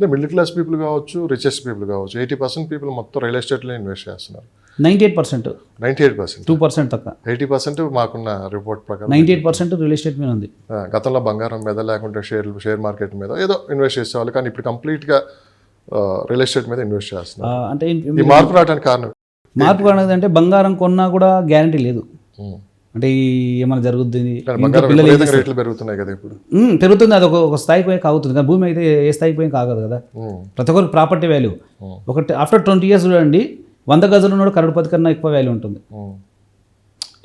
అంటే middle class people కావచ్చు, richest people కావచ్చు, 80% పీపుల్ మొత్తం రియల్ ఎస్టేట్లో ఇన్వెస్ట్ చేస్తున్నారు. 98%, 98%, 2% తక్కువ. 80% మాకున్న రిపోర్ట్ ప్రకారం 98% రియల్ ఎస్టేట్ మీద ఉంది. గతంలో బంగారం మీద లేకుంటే షేర్ మార్కెట్ మీద ఏదో ఇన్వెస్ట్ చేసేవాళ్ళు, కానీ ఇప్పుడు కంప్లీట్గా రియల్ ఎస్టేట్ మీద ఇన్వెస్ట్ చేస్తున్నారు. అంటే ఈ మార్పు రావడానికి కారణం మార్పు అనేది అంటే బంగారం కొన్నా కూడా గ్యారంటీ లేదు. అంటే ఏమైనా జరుగుతుంది, రేట్లు పెరుగుతున్నాయి కదా ఇప్పుడు. పెరుగుతుంది, అది ఒక స్థాయికి పోయి కాగుతుంది. కానీ భూమి అయితే ఏ స్థాయికి పోయి కాగదు కదా. ప్రతి ఒక్కరికి ప్రాపర్టీ వాల్యూ ఒకటి ఆఫ్టర్ 20 years చూడండి, 100 గజాలు ఉన్నాడు కరోడ్పతి కన్నా ఎక్కువ వాల్యూ ఉంటుంది.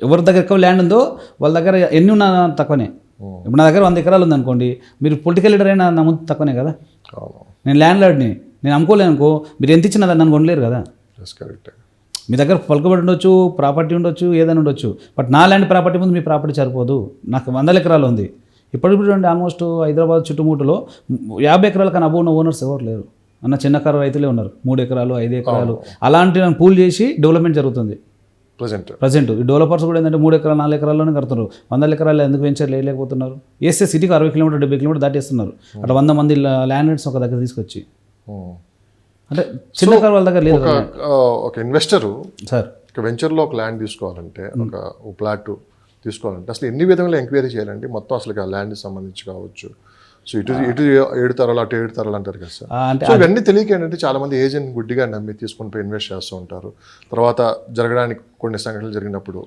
ఎవరి దగ్గర ఎక్కువ ల్యాండ్ ఉందో వాళ్ళ దగ్గర ఎన్ని ఉన్నా తక్కువనే. ఇప్పుడు నా దగ్గర 100 ఎకరాలు ఉందనుకోండి, మీరు పొలిటికల్ లీడర్ అయినా నా ముందు తక్కువనే కదా. నేను ల్యాండ్ లార్డ్ని, నేను అమ్ముకోలేను అనుకో, మీరు ఎంత ఇచ్చినా నన్ను కొనలేరు కదా. మీ దగ్గర పలుకుబడి ఉండొచ్చు, ప్రాపర్టీ ఉండొచ్చు, ఏదైనా ఉండొచ్చు, బట్ నా ల్యాండ్ ప్రాపర్టీ ముందు మీ ప్రాపర్టీ సరిపోదు. నాకు 100 ఎకరాలు ఉంది. ఇప్పుడు చూడండి, ఆల్మోస్ట్ హైదరాబాద్ చుట్టుముట్టులో 50 ఎకరాల కన్నా అబ్బో ఉన్న ఓనర్స్ ఎవరు లేరు. అన్న చిన్నకారు రైతులే ఉన్నారు, 3 ఎకరాలు 5 ఎకరాలు అలాంటి పూల్ చేసి డెవలప్మెంట్ జరుగుతుంది ప్రజెంట్. ఈ డెవలపర్స్ కూడా ఏంటంటే 3 ఎకరాలు 4 ఎకరాల్లోనే కడుతున్నారు. 100 ఎకరాలు ఎందుకు వెంచర్ లేకపోతున్నారు? వేస్తే సిటీకి 60 కిలోమీటర్ 70 కిలోమీటర్ దాటేస్తున్నారు. అట్లా 100 మంది ల్యాండ్ ఒక దగ్గర తీసుకొచ్చి, అంటే చిన్న కారు వాళ్ళ దగ్గర లేదు. ఒక ఇన్వెస్టరు సార్ ఒక వెంచర్లో ఒక ల్యాండ్ తీసుకోవాలంటే, ఒక ప్లాట్ తీసుకోవాలంటే అసలు ఎన్ని విధంగా ఎంక్వైరీ చేయాలండి? మొత్తం అసలు ఆ ల్యాండ్కి సంబంధించి కావచ్చు, సో ఇటు 7 తరాలు అటు 7 తరాలు అంటారు కదా సార్. సో ఇవన్నీ తెలియక ఏంటంటే చాలా మంది ఏజెంట్ గుడ్డిగా నమ్మి తీసుకుని పోయి ఇన్వెస్ట్ చేస్తూ ఉంటారు. తర్వాత జరగడానికి కొన్ని సంఘటనలు జరిగినప్పుడు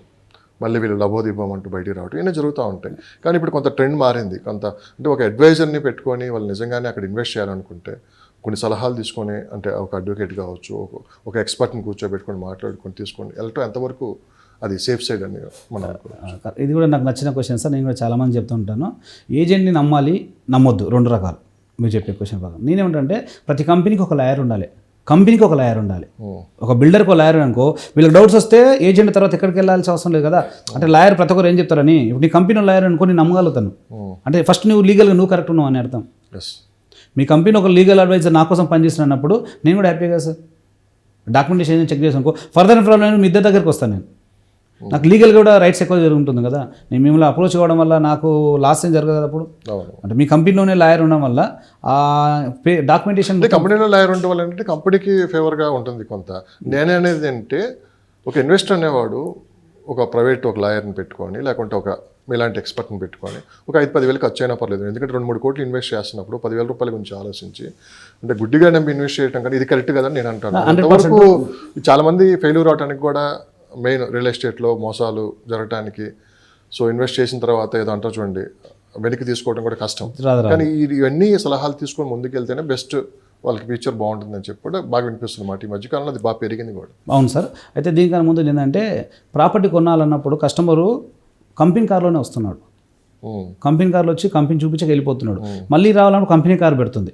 మళ్ళీ వీళ్ళు లబోదీపం అంటూ బయటికి రావడం ఇవన్నీ జరుగుతూ ఉంటాయి. కానీ ఇప్పుడు కొంత ట్రెండ్ మారింది. అంటే ఒక అడ్వైజర్ని పెట్టుకొని వాళ్ళు నిజంగానే అక్కడ ఇన్వెస్ట్ చేయాలనుకుంటే కొన్ని సలహాలు తీసుకొని, అంటే ఒక అడ్వకేట్ కావచ్చు, ఒక ఎక్స్పర్ట్ని కూర్చోబెట్టుకొని మాట్లాడుకొని తీసుకొని వెళ్ళటం ఎంతవరకు అది సేఫ్ సైడ్ అని మనం అనుకోవచ్చు. ఇది కూడా నాకు నచ్చిన క్వశ్చన్ సార్. నేను కూడా చాలామంది చెప్తూ ఉంటాను, ఏజెంట్ని నమ్మాలి నమ్మొద్దు, 2 రకాలు. మీరు చెప్పే క్వశ్చన్ ప్రకారం నేనేమంటే, ప్రతి కంపెనీకి ఒక లాయర్ ఉండాలి, కంపెనీకి ఒక లాయర్ ఉండాలి. ఒక బిల్డర్కి ఒక లాయర్ అనుకో, వీళ్ళకి డౌట్స్ వస్తే ఏజెంట్ తర్వాత ఎక్కడికి వెళ్ళాల్సిన అవసరం లేదు కదా. అంటే లాయర్ ప్రతి ఒక్కరు ఏం చెప్తారని, ఇప్పుడు నీ కంపెనీ లాయర్ అనుకో, నేను నమ్మగలుగుతాను. అంటే ఫస్ట్ నువ్వు లీగల్గా నువ్వు కరెక్ట్ ఉన్నావు అని అర్థం. మీ కంపెనీ ఒక లీగల్ అడ్వైజర్ నా కోసం పనిచేస్తున్నప్పుడు నేను కూడా హ్యాపీగా సార్ డాక్యుమెంటేషన్ చెక్ చేసానుకో, ఫర్దర్ ప్రాబ్లం మీ ఇద్దరి దగ్గరికి వస్తాను. నేను నాకు లీగల్గా కూడా రైట్స్ ఎక్కువ జరుగుతుంది కదా. నేను మిమ్మల్ని అప్రోచ్ అవ్వడం వల్ల నాకు లాస్ ఏం జరగదు కదా. అప్పుడు అంటే మీ కంపెనీలోనే లాయర్ ఉండడం వల్ల డాక్యుమెంటేషన్, కంపెనీలో లాయర్ ఉండడం వల్ల ఏంటంటే కంపెనీకి ఫేవర్గా ఉంటుంది కొంత. నేనే అనేది ఏంటంటే, ఒక ఇన్వెస్టర్ అనేవాడు ఒక ప్రైవేట్ ఒక లాయర్ని పెట్టుకొని, లేకుంటే ఒక ఇలాంటి ఎక్స్పర్ట్ని పెట్టుకొని ఒక 5-10 వేలు ఖర్చు అయినా పర్లేదు. ఎందుకంటే 2-3 కోట్లు ఇన్వెస్ట్ చేస్తున్నప్పుడు 10,000 రూపాయల గురించి ఆలోచించి, అంటే గుడ్డిగా నమ్మి ఇన్వెస్ట్ చేయడం కానీ ఇది కరెక్ట్ కదని నేను అంటాను. అంతవరకు చాలామంది ఫెయిల్యూర్ అవడానికి కూడా మెయిన్ రియల్ ఎస్టేట్లో మోసాలు జరగడానికి. సో ఇన్వెస్ట్ చేసిన తర్వాత ఏదో అంటారు చూడండి, వెనక్కి తీసుకోవడం కూడా కష్టం. కానీ ఇవన్నీ సలహాలు తీసుకొని ముందుకు వెళ్తేనే బెస్ట్, వాళ్ళకి ఫ్యూచర్ బాగుంటుందని చెప్పి కూడా బాగా వినిపిస్తుంది మాట. ఈ మధ్యకాలంలో అది బాగా పెరిగింది కూడా. అవును సార్. అయితే దీనికన్నా ముందు ఏంటంటే, ప్రాపర్టీ కొనాలన్నప్పుడు కస్టమరు కంపెనీ కార్లోనే వస్తున్నాడు. కంపెనీ కార్లో వచ్చి కంపెనీ చూపించక వెళ్ళిపోతున్నాడు. మళ్ళీ రావాలని కంపెనీ కార్ పెడుతుంది.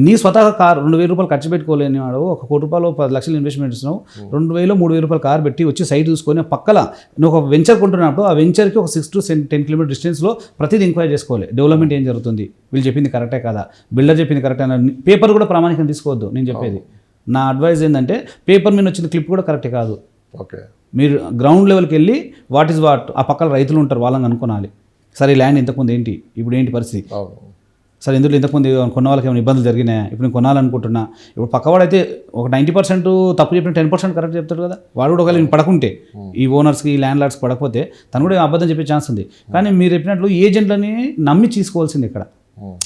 నీ స్వతహా కార్ 2,000 రూపాయలు ఖర్చు పెట్టుకోలేని వాడు, 1 కోటి రూపాయలు 10 లక్షలు ఇన్వెస్ట్మెంట్ ఇస్తున్నావు, 2,000-3,000 రూపాయలు కార్ పెట్టి వచ్చి సైట్ చూసుకొని పక్కల నువ్వు ఒక వెంచర్ కొంటున్నప్పుడు ఆ వెంచర్కి ఒక 6 to 10 కిలోమీటర్ డిస్టెన్స్లో ప్రతిదీ ఎంక్వైరీ చేసుకోవాలి. డెవలప్మెంట్ ఏం జరుగుతుంది, వీళ్ళు చెప్పింది కరెక్టే కదా, బిల్డర్ చెప్పింది కరెక్టే, పేపర్ కూడా ప్రామాణికంగా తీసుకోవద్దు. నేను చెప్పేది నా అడ్వైజ్ ఏంటంటే, పేపర్ మీద వచ్చిన క్లిప్ కూడా కరెక్టే కాదు. ఓకే, మీరు గ్రౌండ్ లెవెల్కి వెళ్ళి వాట్ ఈజ్ వాట్, ఆ పక్కన రైతులు ఉంటారు, వాళ్ళని అనుకోనాలి. సరే ఈ ల్యాండ్ ఇంతకుముందు ఏంటి, ఇప్పుడు ఏంటి పరిస్థితి, సరే ఎందుకు ఇంతకుముందు కొన్న వాళ్ళకి ఏమైనా ఇబ్బందులు జరిగినాయా, ఇప్పుడు నేను కొనాలనుకుంటున్నా. ఇప్పుడు పక్కవాడైతే ఒక 90% తప్పు చెప్పిన 10% కరెక్ట్ చెప్తాడు కదా. వాడు కూడా ఒకవేళ పడకుంటే, ఈ ఓనర్స్కి ఈ ల్యాండ్ లార్డ్స్కి పడకపోతే తను కూడా అబద్ధం చెప్పే ఛాన్స్ ఉంది. కానీ మీరు చెప్పినట్లు ఏజెంట్లని నమ్మి తీసుకోవాల్సింది ఇక్కడ.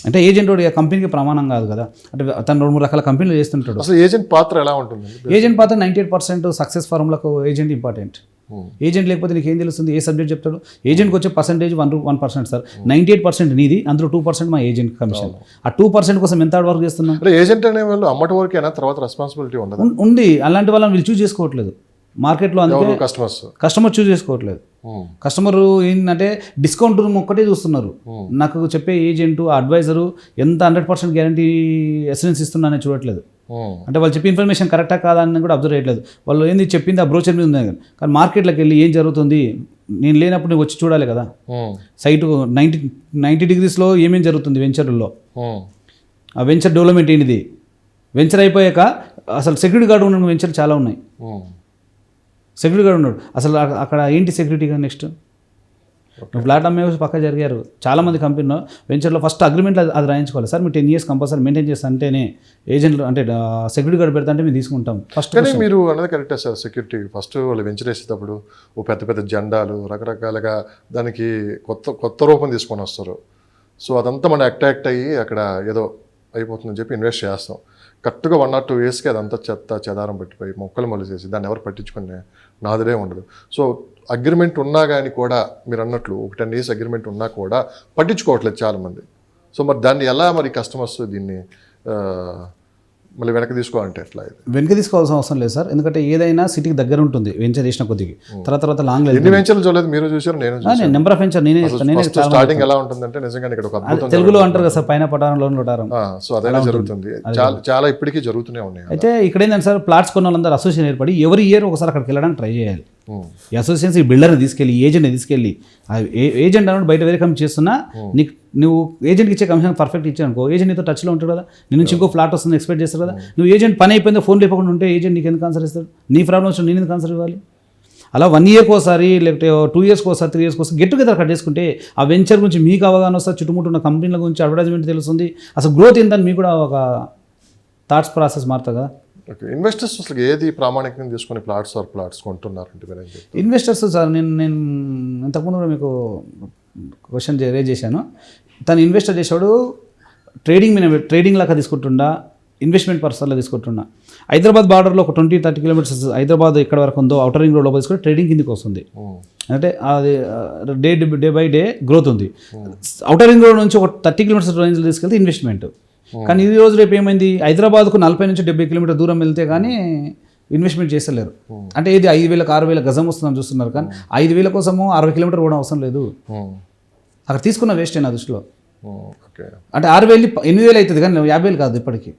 అంటే ఏజెంట్ కంపెనీకి ప్రమాణం కాదు కదా. అంటే తను 2-3 రకాల కంపెనీలు చేస్తుంటాడు. అసలు ఏజెంట్ పాత్ర ఎలా ఉంటుంది? ఏజెంట్ పాత్ర 98% సక్సెస్ ఫార్ములకు ఏజెంట్ ఇంపార్టెంట్. ఏజెంట్ లేకపోతే నీకు ఏం తెలుస్తుంది, ఏ సబ్జెక్ట్ చెప్తాడు. ఏజెంట్కి వచ్చే పర్సెంటేజ్ 1% సార్. 98% నీది, అందులో 2% మా ఏజెంట్ కమిషన్. ఆ 2% కోసం ఎంత వర్క్ చేస్తున్నాం. ఏజెంట్ అనే వాళ్ళు అమ్మటి వరకు అయినా తర్వాత రెస్పాన్సిబిలిటీ ఉంది. అలాంటి వాళ్ళని వీళ్ళు చూస్ చేసుకోవట్లేదు మార్కెట్లో. అందుకే కస్టమర్ చూస్ చేసుకోవట్లేదు. కస్టమర్ ఏంటంటే డిస్కౌంట్ ఒక్కటే చూస్తున్నారు. నాకు చెప్పే ఏజెంట్ అడ్వైజరు ఎంత 100% గ్యారంటీ అసూరెన్స్ ఇస్తున్నానని చూడట్లేదు. అంటే వాళ్ళు చెప్పే ఇన్ఫర్మేషన్ కరెక్టా కాదా అని కూడా అబ్జర్వ్ చేయట్లేదు. వాళ్ళు ఏంది చెప్పింది ఆ బ్రోచర్ మీద ఉంది కానీ మార్కెట్లోకి వెళ్ళి ఏం జరుగుతుంది నేను లేనప్పుడు నేను వచ్చి చూడాలి కదా. సైటు 90 degreesలో ఏమేమి జరుగుతుంది వెంచర్లో, ఆ వెంచర్ డెవలప్మెంట్ ఏంటిది, వెంచర్ అయిపోయాక అసలు సెక్యూరిటీ గార్డు ఉన్న వెంచర్లు చాలా ఉన్నాయి. సెక్యూరిటీ గార్డు ఉన్నాడు, అసలు అక్కడ ఏంటి సెక్యూరిటీగా నెక్స్ట్ ఫ్లాట్ అమ్మే పక్క జరిగారు చాలామంది కంపెనీలో వెంచర్లో ఫస్ట్ అగ్రిమెంట్లో అది రాయించుకోవాలి సార్ మీరు 10 years కంపల్సరీ మెయింటైన్ చేస్తే అంటేనే ఏజెంట్లు అంటే సెక్యూరిటీ గార్డ్ పెడతా అంటే మేము తీసుకుంటాం ఫస్ట్. కానీ మీరు అన్నది కరెక్టే సార్, సెక్యూరిటీ ఫస్ట్ వాళ్ళు వెంచర్ వేసేటప్పుడు ఓ పెద్ద పెద్ద జెండాలు రకరకాలుగా దానికి కొత్త రూపం తీసుకొని వస్తారు. సో అదంతా మనం అట్రాక్ట్ అయ్యి అక్కడ ఏదో అయిపోతుందని చెప్పి ఇన్వెస్ట్ చేస్తాం. కరెక్ట్గా 1 or 2 yearsకి అదంతా చెదారం పెట్టిపోయి మొక్కలు మొలిసేసి దాన్ని ఎవరు పట్టించుకునే నాదుడే ఉండదు. సో అగ్రిమెంట్ ఉన్నా కానీ కూడా మీరు అన్నట్లు ఒక 10 years అగ్రిమెంట్ ఉన్నా కూడా పట్టించుకోవట్లేదు చాలామంది. సో మరి దాన్ని ఎలా మరి కస్టమర్స్ దీన్ని మళ్ళీ వెనక్కి తీసుకోవాలంటే ఎట్లా? వెనక్కి తీసుకోవాల్సిన అవసరం లేదు సార్, ఎందుకంటే ఏదైనా సిటీకి దగ్గర ఉంటుంది వెంచర్ చేసిన కొద్దికి. తర్వాత లాంగ్ ఎన్ని వెంచర్లు చూడలేదు మీరు చూసారు? నేను నెంబర్ ఆఫ్ వెంచర్ నేనే స్టార్టింగ్ ఎలా ఉంటుందంటే నిజంగా ఇక్కడ ఒక అద్భుతం తెలుగులో అంటారు కదా సార్, పైన పటారం లోన్ పటారం. సో అదే జరుగుతుంది, చాలా ఇప్పటికీ జరుగుతూనే ఉన్నాయి. అయితే ఇక్కడ ఏంటంటే సార్ ప్లాట్స్ కొన్న వాళ్ళందరూ అసోసియేషన్ ఏర్పడి ఎవరి ఇయర్ ఒకసారి అక్కడికి వెళ్ళడానికి ట్రై చేయాలి. ఈ అసోసియేషన్స్ ఈ బిల్డర్ని తీసుకెళ్ళి ఏజెంట్ని తీసుకెళ్ళి ఏజెంట్ అన్నట్టు బయట వేరే కంపెనీ చేస్తున్నా నీకు నువ్వు ఏజెంట్కి ఇచ్చే కమిషన్ పర్ఫెక్ట్ ఇచ్చాను అనుకో, ఏజెంట్ నీతో టచ్లో ఉంటాడు కదా, నీ నుంచి ఇంకో ఫ్లాట్ వస్తుంది ఎక్స్పెక్ట్ చేస్తారు కదా. నువ్వు ఏజెంట్ పని అయిపోయిందో ఫోన్ లేకుండా ఉంటే ఏజెంట్ నీకు ఎందుకు ఆన్సర్ ఇస్తాడు? నీ ప్రాబ్లం వచ్చిన నేను ఎందుకు ఆన్సర్ ఇవ్వాలి? అలా 1 yearకి ఒకసారి లేకపోతే 2 yearsకి ఒకసారి 3 yearsకి ఒకసారి గెట్ టుగెదర్ కట్ చేసుకుంటే ఆ వెంచర్ గురించి మీకు అవగాహన వస్తుంది, చుట్టుముట్టు ఉన్న కంపెనీల గురించి అడ్వర్టైజ్మెంట్ తెలుస్తుంది, అసలు గ్రోత్ ఏంటని మీకు కూడా ఒక థాట్స్ ప్రాసెస్ మారుతుంది కదా. ఓకే, ఇన్వెస్టర్స్ అసలు ఏది ప్రామాణికంగా తీసుకొని ప్లాట్స్ కొంటున్నారంటే మీరు ఇన్వెస్టర్స్ సార్ నేను ఇంతకుముందు కూడా మీకు క్వశ్చన్ రేజ్ చేశాను. తను ఇన్వెస్టర్ చేసేవాడు ట్రేడింగ్ లాగా తీసుకుంటుండా, ఇన్వెస్ట్మెంట్ పర్సన్లో తీసుకుంటున్నా. హైదరాబాద్ బార్డర్లో ఒక 20-30 kilometers హైదరాబాద్ ఎక్కడ వరకు ఉందో అవుటర్ రింగ్ రోడ్ లోపల తీసుకుంటే ట్రేడింగ్ కిందకి వస్తుంది. అంటే అది డే బై డే గ్రోత్ ఉంది. అవుటర్ రింగ్ రోడ్ నుంచి ఒక 30 kilometers రేంజ్లో తీసుకెళ్తే ఇన్వెస్ట్మెంట్. కానీ ఈ రోజు రేపు ఏమైంది, హైదరాబాద్కు 40 నుంచి 70 kilometers దూరం వెళ్తే కానీ ఇన్వెస్ట్మెంట్ చేస్తలేరు. అంటే ఇది 5,000-6,000 గజం వస్తుందని చూస్తున్నారు, కానీ 5,000 కోసము 60 kilometers కూడా అవసరం లేదు. అక్కడ తీసుకున్న వేస్ట్ నా దృష్టిలో. అంటే 6,000 8,000 అవుతుంది కానీ 50,000 కాదు. ఇప్పటికీ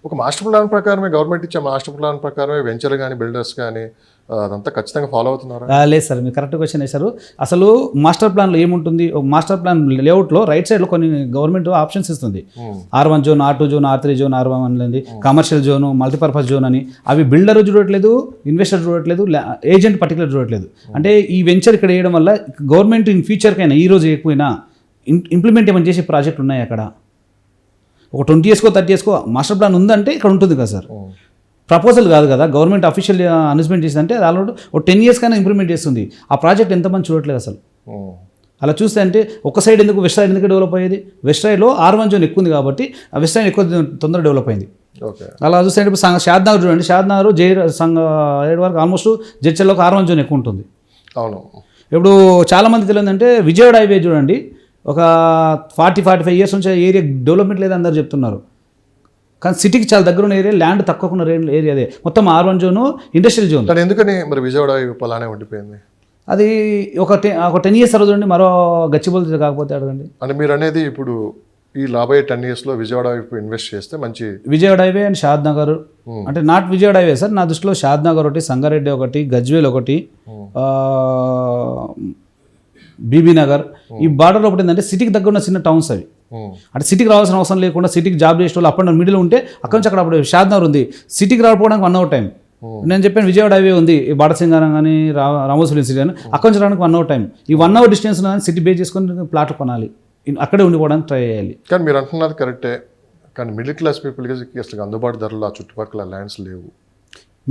ఒక మాస్టర్ ప్లాన్ ప్రకారమే, గవర్నమెంట్ ఇచ్చే మాస్టర్ ప్లాన్ ప్రకారమే వెంచర్ కానీ బిల్డర్స్ కానీ అదంతా ఖచ్చితంగా ఫాలో అవుతున్నారా? లేదు సార్, మీరు కరెక్ట్ క్వశ్చన్ వేశారు. అసలు మాస్టర్ ప్లాన్లో ఏముంటుంది, ఒక మాస్టర్ ప్లాన్ లేఅవుట్లో రైట్ సైడ్లో కొన్ని గవర్నమెంట్ ఆప్షన్స్ ఇస్తుంది. R1 zone, R2 zone, R3 zone, R1 అనేది కమర్షియల్ జోన్, మల్టీపర్పస్ జోన్ అని. అవి బిల్డర్ చూడట్లేదు, ఇన్వెస్టర్ చూడట్లేదు, ఏజెంట్ పర్టికులర్ చూడట్లేదు. అంటే ఈ వెంచర్ ఇక్కడ వేయడం వల్ల గవర్నమెంట్ ఇన్ ఫ్యూచర్కైనా ఈ రోజు ఎక్కువైనా ఇంప్లిమెంట్ ఏమైనా చేసే ప్రాజెక్టులు ఉన్నాయి అక్కడ. ఒక 20 yearsకో 30 yearsకో మాస్టర్ ప్లాన్ ఉందంటే ఇక్కడ ఉంటుంది కదా సార్. ప్రపోజల్ కాదు కదా, గవర్నమెంట్ అఫీషియల్ అనౌన్స్మెంట్ చేసిందంటే అది ఆల్రెడీ ఒక 10 years కైనా ఇంప్లిమెంట్ చేస్తుంది. ఆ ప్రాజెక్ట్ ఎంతమంది చూడట్లేదు అసలు. అలా చూస్తే అంటే ఒక సైడ్ ఎందుకు వెస్ట్ సైడ్ ఎందుకు డెవలప్ అయ్యేది, వెస్ట్ సైడ్లో R1 జోన్ ఎక్కువ ఉంది కాబట్టి ఆ వెస్ట్ సైడ్ ఎక్కువ తొందరగా డెవలప్ అయింది. అలా చూస్తే ఇప్పుడు షాద్నగర్ చూడండి, షాద్నగర్ ఏడు వరకు ఆల్మోస్ట్ జడ్చర్లోకి R1 జోన్ ఎక్కువ ఉంటుంది. అవును. ఇప్పుడు చాలామంది తెలియదంటే విజయవాడ హైవే చూడండి, ఒక 40-45 years నుంచి ఏరియా డెవలప్మెంట్ లేదని అందరు చెప్తున్నారు. కానీ సిటీకి చాలా దగ్గర ఉన్న ఏరియా, ల్యాండ్ తక్కువ ఉన్న ఏరియా అదే. మొత్తం R1 జోను ఇండస్ట్రియల్ జోన్. ఎందుకని మరి విజయవాడ అలానే ఉండిపోయింది? అది ఒక 10 years తర్వాత చూడండి, మరో గచ్చిబౌలి కాకపోతే అడగండి. అంటే మీరు అనేది ఇప్పుడు ఈ రాబోయే 10 yearsలో విజయవాడ వైపు ఇన్వెస్ట్ చేస్తే మంచి. విజయవాడ హైవే అండ్ షాద్నగర్, అంటే నాట్ విజయవాడ హైవే సార్, నా దృష్టిలో షాద్నగర్ ఒకటి, సంగారెడ్డి ఒకటి, గజ్వేల్ ఒకటి, బీబీ నగర్. ఈ బార్డర్లో ఒకటి ఏంటంటే సిటీకి దగ్గర ఉన్న చిన్న టౌన్స్ అవి. అంటే సిటీకి రావాల్సిన అవసరం లేకుండా సిటీకి జాబ్ చేసే వాళ్ళు అప్ అండ్ మిడిల్ ఉంటే అక్కడ నుంచి అక్కడ అప్పుడు షాద్నగర్ ఉంది, సిటీకి రావడానికి 1 hour టైం. నేను చెప్పాను విజయవాడ హైవే ఉంది, బాడసింగారం కానీ రామోసులి సిటీ కానీ అక్కడ నుంచి రావడానికి 1 hour టైం. ఈ 1 hour డిస్టెన్స్ సిటీ బేస్ చేసుకొని ప్లాట్ కొనాలి, అక్కడే ఉండిపోవడానికి ట్రై చేయాలి. కానీ మీరు అంటున్నది కరెక్టే, కానీ మిడిల్ క్లాస్ పీపుల్కి అసలు అందుబాటు ధరలు ఆ చుట్టుపక్కల ల్యాండ్స్ లేవు.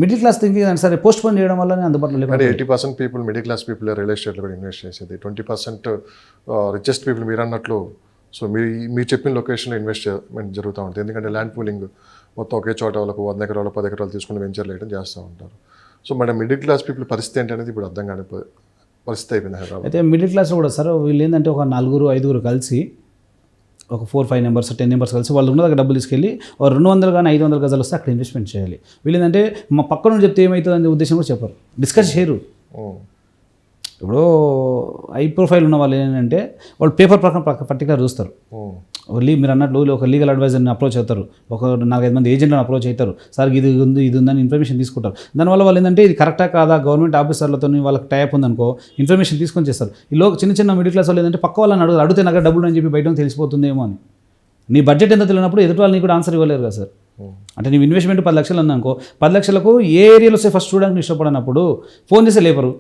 మిడిల్ క్లాస్ థింకింగ్ సరే పోస్ట్ పోన్ చేయడం వల్ల అందుబాటులో లేవు. అంటే 80% people middle class people real ఎస్టేట్లో కూడా ఇన్వెస్ట్ చేసేది, 20% రిచెస్ట్ పీపుల్ మీరు అన్నట్లు. సో మీరు చెప్పిన లొకేషన్లో ఇన్వెస్ట్మెంట్ జరుగుతూ ఉంటుంది, ఎందుకంటే ల్యాండ్ పూలింగ్ మొత్తం ఒకే చోట వాళ్ళకు 100 ఎకరాలు 10 ఎకరాలు తీసుకుని వెంచర్లు వేయడం చేస్తూ ఉంటారు. So madam middle class people పరిస్థితి ఏంటనేది ఇప్పుడు అర్థం కాని పరిస్థితి అయిపోయింది హైదరాబాద్. అయితే మిడిల్ క్లాస్లో కూడా సార్ వీళ్ళు ఏంటంటే ఒక 4-5 కలిసి ఒక 4-5 members 10 members కలిసి వాళ్ళు ఉన్న దగ్గర డబ్బులు తీసుకెళ్ళి 200 కానీ 500 గజాలు వస్తే అక్కడ ఇన్వెస్ట్మెంట్ చేయాలి. వీళ్ళు ఏంటంటే మా పక్క నుంచి చెప్తే ఏమవుతుంది అనే ఉద్దేశం కూడా చెప్పరు, డిస్కస్ చేయరు. ఇప్పుడు హై ప్రొఫైల్ ఉన్న వాళ్ళు ఏంటంటే వాళ్ళు పేపర్ ప్రకారం పర్టికులర్ చూస్తారు. మీరు అన్నట్లు ఒక లీగల్ అడ్వైజర్ని అప్రోచ్ అవుతారు, ఒక 4-5 మంది ఏజెంట్లను అప్రోచ్ అవుతారు, సార్ ఇది ఉందని ఇన్ఫర్మేషన్ తీసుకుంటారు. దానివల్ల వాళ్ళు ఏంటంటే ఇది కరెక్టా కాదా, గవర్నమెంట్ ఆఫీసర్లతో వాళ్ళకి టైప్ ఉందనుకో ఇన్ఫర్మేషన్ తీసుకొని చేస్తారు. ఈలో చిన్న మిడిల్ క్లాస్ వాళ్ళు ఏంటంటే పక్క వాళ్ళని అడిగితే నాకు డబ్బులు అని చెప్పి బయట తెలిసిపోతుందేమో అని. నీ బడ్జెట్ ఎంత తెలియనప్పుడు ఎదుటి వాళ్ళు నీకు కూడా ఆన్సర్ ఇవ్వలేరు కదా సార్. అంటే నీ ఇన్వెస్ట్మెంట్ 10 లక్షలు ఉందనుకో, 10 లక్షలకు ఏ ఏరియాలో వస్తే ఫస్ట్ చూడడానికి ఇష్టపడినప్పుడు ఫోన్ చేస్తే లేపరు.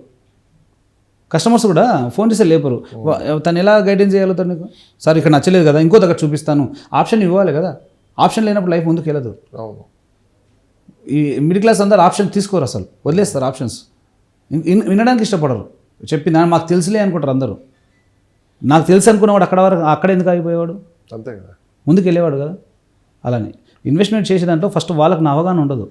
కస్టమర్స్ కూడా ఫోన్ చేస్తే లేపరు. తను ఎలా గైడెన్స్ చేయగలుగుతాడు నీకు? సార్ ఇక్కడ నచ్చలేదు కదా, ఇంకో దగ్గర చూపిస్తాను. ఆప్షన్ ఇవ్వాలి కదా. ఆప్షన్ లేనప్పుడు లైఫ్ ముందుకు వెళ్ళదు. అవును. ఈ మిడిల్ క్లాస్ అందరూ ఆప్షన్ తీసుకోరు, అసలు వదిలేస్తారు ఆప్షన్స్. వినడానికి ఇష్టపడరు. చెప్పింది మాకు తెలుసులే అనుకుంటారు అందరూ. నాకు తెలుసు అనుకున్నవాడు అక్కడ వరకు అక్కడ ఎందుకు ఆగిపోయేవాడు? అంతే కదా, ముందుకు వెళ్ళేవాడు కదా. అలానే ఇన్వెస్ట్మెంట్ చేసే దాంట్లో ఫస్ట్ వాళ్ళకి నా అవగాహన ఉండదు.